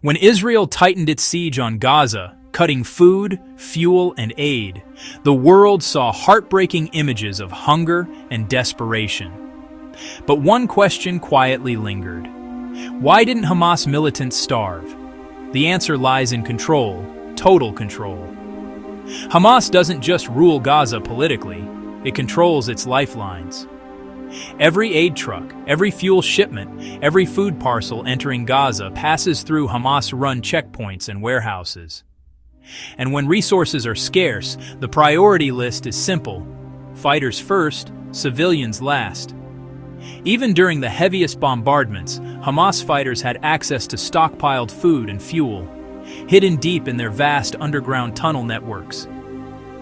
When Israel tightened its siege on Gaza, cutting food, fuel, and aid, the world saw heartbreaking images of hunger and desperation. But one question quietly lingered. Why didn't Hamas militants starve? The answer lies in control, total control. Hamas doesn't just rule Gaza politically, it controls its lifelines. Every aid truck, every fuel shipment, every food parcel entering Gaza passes through Hamas-run checkpoints and warehouses. And when resources are scarce, the priority list is simple: fighters first, civilians last. Even during the heaviest bombardments, Hamas fighters had access to stockpiled food and fuel, hidden deep in their vast underground tunnel networks.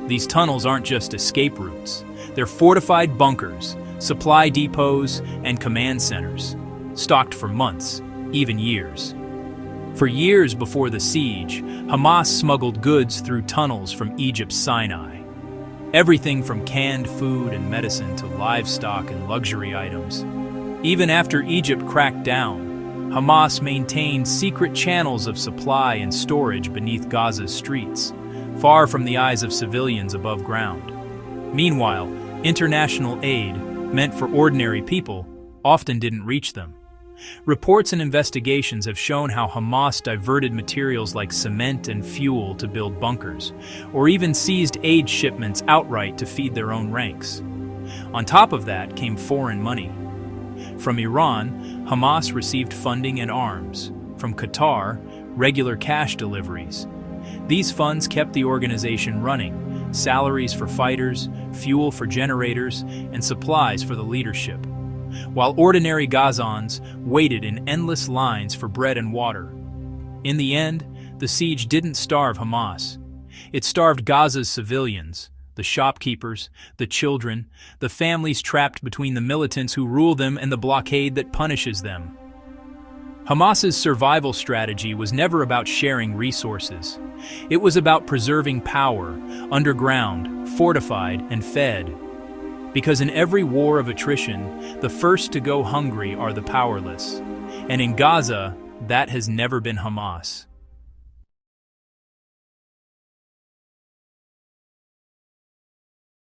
These tunnels aren't just escape routes, they're fortified bunkers, supply depots, and command centers, stocked for months, even years. For years before the siege, Hamas smuggled goods through tunnels from Egypt's Sinai. Everything from canned food and medicine to livestock and luxury items. Even after Egypt cracked down, Hamas maintained secret channels of supply and storage beneath Gaza's streets, far from the eyes of civilians above ground. Meanwhile, international aid, meant for ordinary people, often didn't reach them. Reports and investigations have shown how Hamas diverted materials like cement and fuel to build bunkers, or even seized aid shipments outright to feed their own ranks. On top of that came foreign money. From Iran, Hamas received funding and arms. From Qatar, regular cash deliveries. These funds kept the organization running: salaries for fighters, fuel for generators, and supplies for the leadership, while ordinary Gazans waited in endless lines for bread and water. In the end, the siege didn't starve Hamas. It starved Gaza's civilians, the shopkeepers, the children, the families trapped between the militants who rule them and the blockade that punishes them. Hamas's survival strategy was never about sharing resources. It was about preserving power, underground, fortified, and fed. Because in every war of attrition, the first to go hungry are the powerless. And in Gaza, that has never been Hamas.